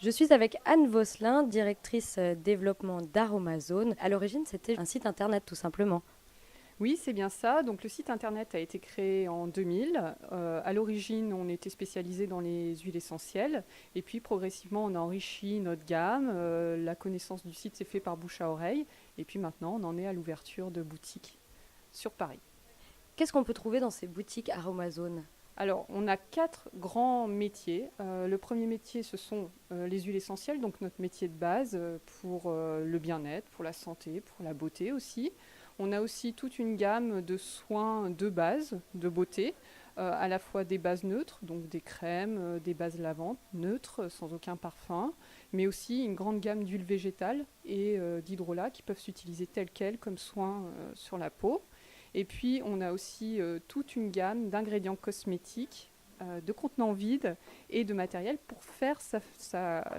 Je suis avec Anne Vosselin, directrice développement d'Aromazone. À l'origine, c'était un site internet tout simplement. Oui, c'est bien ça. Donc le site internet a été créé en 2000. À l'origine, on était spécialisé dans les huiles essentielles. Et puis progressivement, on a enrichi notre gamme. La connaissance du site s'est faite par bouche à oreille. Et puis maintenant, on en est à l'ouverture de boutiques sur Paris. Qu'est-ce qu'on peut trouver dans ces boutiques Aromazone? Alors, on a quatre grands métiers. Le premier métier, ce sont les huiles essentielles, donc notre métier de base pour le bien-être, pour la santé, pour la beauté aussi. On a aussi toute une gamme de soins de base, de beauté, à la fois des bases neutres, donc des crèmes, des bases lavantes neutres, sans aucun parfum, mais aussi une grande gamme d'huiles végétales et d'hydrolat qui peuvent s'utiliser telles quelles comme soins sur la peau. Et puis, on a aussi toute une gamme d'ingrédients cosmétiques, de contenants vides et de matériel pour faire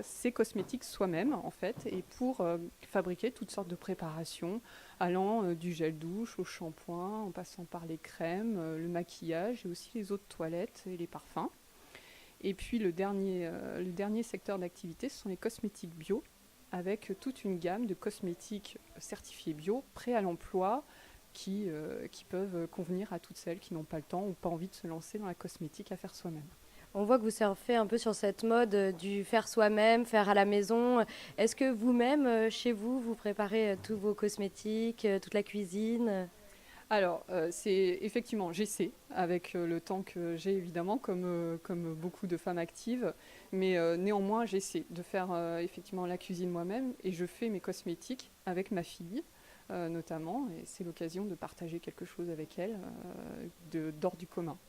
ses cosmétiques soi-même, en fait, et pour fabriquer toutes sortes de préparations, allant du gel douche au shampoing, en passant par les crèmes, le maquillage et aussi les eaux de toilette et les parfums. Et puis, le dernier secteur d'activité, ce sont les cosmétiques bio, avec toute une gamme de cosmétiques certifiés bio, prêts à l'emploi, qui peuvent convenir à toutes celles qui n'ont pas le temps ou pas envie de se lancer dans la cosmétique à faire soi-même. On voit que vous surfez un peu sur cette mode du faire soi-même, faire à la maison. Est-ce que vous-même, chez vous, vous préparez tous vos cosmétiques, toute la cuisine? Alors, c'est effectivement, j'essaie, avec le temps que j'ai évidemment, comme beaucoup de femmes actives, mais néanmoins, j'essaie de faire effectivement la cuisine moi-même et je fais mes cosmétiques avec ma fille, notamment, et c'est l'occasion de partager quelque chose avec elle d'hors du commun.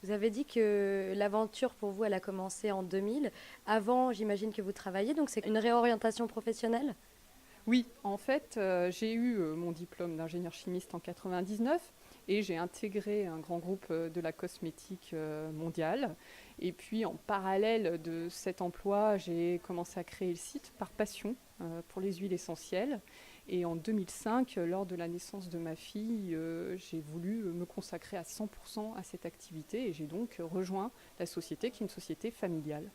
Vous avez dit que l'aventure pour vous, elle a commencé en 2000. Avant, j'imagine que vous travailliez, donc c'est une réorientation professionnelle? Oui, en fait, j'ai eu mon diplôme d'ingénieur chimiste en 99 et j'ai intégré un grand groupe de la cosmétique mondiale. Et puis, en parallèle de cet emploi, j'ai commencé à créer le site par passion pour les huiles essentielles. Et en 2005, lors de la naissance de ma fille, j'ai voulu me consacrer à 100% à cette activité et j'ai donc rejoint la société qui est une société familiale.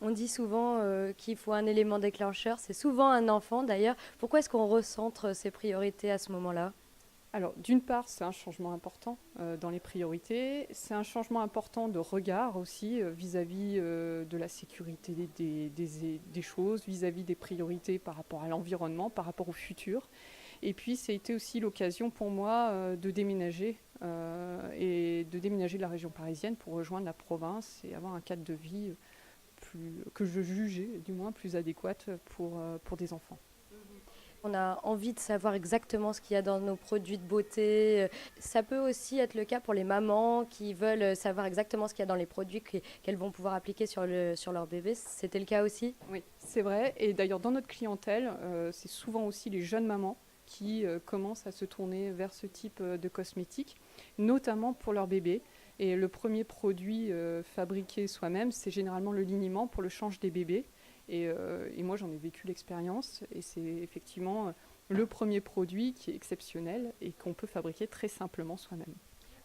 On dit souvent qu'il faut un élément déclencheur, c'est souvent un enfant d'ailleurs. Pourquoi est-ce qu'on recentre ses priorités à ce moment-là? Alors, d'une part, c'est un changement important dans les priorités. C'est un changement important de regard aussi vis-à-vis de la sécurité des choses, vis-à-vis des priorités par rapport à l'environnement, par rapport au futur. Et puis, ça a été aussi l'occasion pour moi de déménager et de déménager de la région parisienne pour rejoindre la province et avoir un cadre de vie que je jugeais, du moins, plus adéquat pour des enfants. On a envie de savoir exactement ce qu'il y a dans nos produits de beauté. Ça peut aussi être le cas pour les mamans qui veulent savoir exactement ce qu'il y a dans les produits qu'elles vont pouvoir appliquer sur leur bébé. C'était le cas aussi? Oui, c'est vrai. Et d'ailleurs, dans notre clientèle, c'est souvent aussi les jeunes mamans qui commencent à se tourner vers ce type de cosmétiques, notamment pour leur bébé. Et le premier produit fabriqué soi-même, c'est généralement le liniment pour le change des bébés. Et moi, j'en ai vécu l'expérience. Et c'est effectivement le premier produit qui est exceptionnel et qu'on peut fabriquer très simplement soi-même.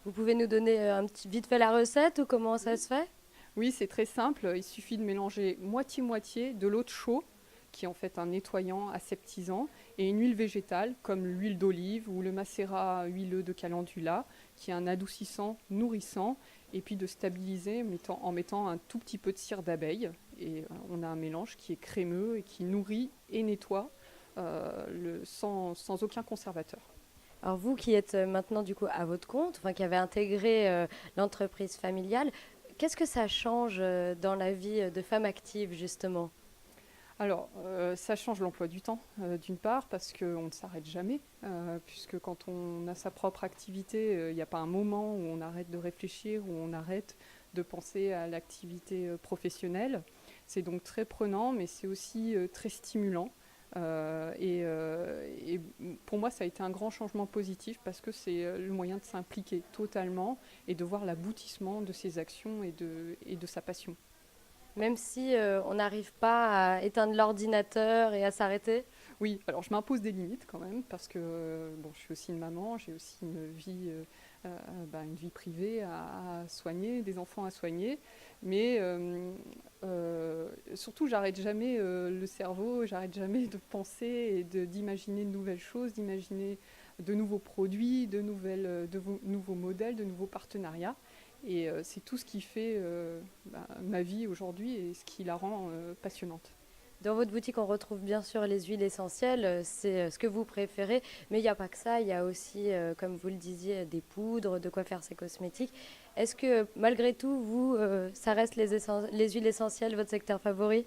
Vous pouvez nous donner un petit vite fait la recette ou comment ça se fait? Oui, c'est très simple. Il suffit de mélanger moitié-moitié de l'eau de chaux, qui est en fait un nettoyant aseptisant, et une huile végétale, comme l'huile d'olive ou le macérat huileux de calendula, qui est un adoucissant nourrissant, et puis de stabiliser en mettant un tout petit peu de cire d'abeille. Et on a un mélange qui est crémeux et qui nourrit et nettoie sans aucun conservateur. Alors vous qui êtes maintenant du coup à votre compte, enfin qui avez intégré l'entreprise familiale, qu'est-ce que ça change dans la vie de femme active justement? Alors, ça change l'emploi du temps, d'une part, parce qu'on ne s'arrête jamais, puisque quand on a sa propre activité, il n'y a pas un moment où on arrête de réfléchir, où on arrête de penser à l'activité professionnelle. C'est donc très prenant, mais c'est aussi très stimulant. Et pour moi, ça a été un grand changement positif parce que c'est le moyen de s'impliquer totalement et de voir l'aboutissement de ses actions et de sa passion. Même si on n'arrive pas à éteindre l'ordinateur et à s'arrêter? Oui, alors je m'impose des limites quand même parce que bon, je suis aussi une maman, j'ai aussi une vie une vie privée à soigner, des enfants à soigner. Mais surtout, j'arrête jamais le cerveau, j'arrête jamais de penser et d'imaginer de nouvelles choses, d'imaginer de nouveaux produits, de nouveaux modèles, de nouveaux partenariats. Et c'est tout ce qui fait ma vie aujourd'hui et ce qui la rend passionnante. Dans votre boutique, on retrouve bien sûr les huiles essentielles, c'est ce que vous préférez, mais il n'y a pas que ça, il y a aussi, comme vous le disiez, des poudres, de quoi faire ses cosmétiques. Est-ce que malgré tout, vous, ça reste les huiles essentielles, votre secteur favori?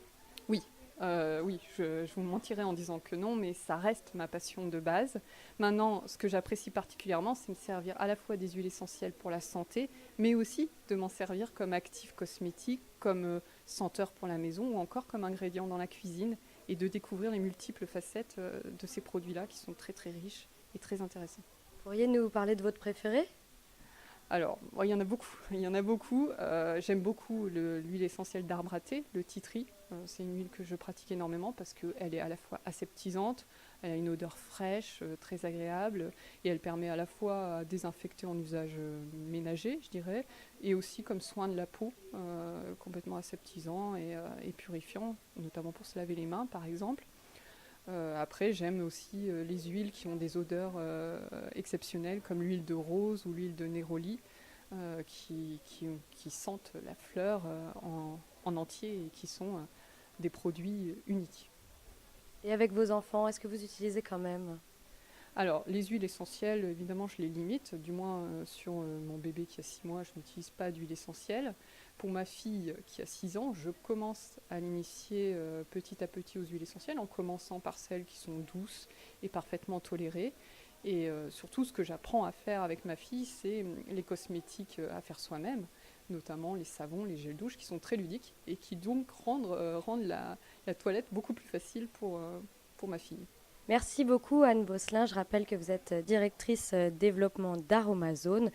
Oui, oui, je vous mentirais en disant que non, mais ça reste ma passion de base. Maintenant, ce que j'apprécie particulièrement, c'est me servir à la fois des huiles essentielles pour la santé, mais aussi de m'en servir comme actif cosmétique, comme senteur pour la maison ou encore comme ingrédient dans la cuisine et de découvrir les multiples facettes de ces produits-là qui sont très très riches et très intéressants. Pourriez nous parler de votre préféré? Alors, bon, il y en a beaucoup. Il y en a beaucoup. J'aime beaucoup l'huile essentielle d'arbre à thé, le tea tree. C'est une huile que je pratique énormément parce qu'elle est à la fois aseptisante, elle a une odeur fraîche, très agréable, et elle permet à la fois à désinfecter en usage ménager, je dirais, et aussi comme soin de la peau, complètement aseptisant et purifiant, notamment pour se laver les mains, par exemple. Après, j'aime aussi les huiles qui ont des odeurs exceptionnelles, comme l'huile de rose ou l'huile de néroli, qui sentent la fleur en entier et qui sont des produits uniques. Et avec vos enfants, est-ce que vous utilisez quand même? Alors, les huiles essentielles, évidemment, je les limite. Du moins, sur mon bébé qui a 6 mois, je n'utilise pas d'huile essentielle. Pour ma fille qui a 6 ans, je commence à l'initier petit à petit aux huiles essentielles, en commençant par celles qui sont douces et parfaitement tolérées. Et surtout, ce que j'apprends à faire avec ma fille, c'est les cosmétiques à faire soi-même, notamment les savons, les gels douche, qui sont très ludiques et qui donc rendent la toilette beaucoup plus facile pour ma fille. Merci beaucoup Anne Bosselin. Je rappelle que vous êtes directrice développement d'Aromazone.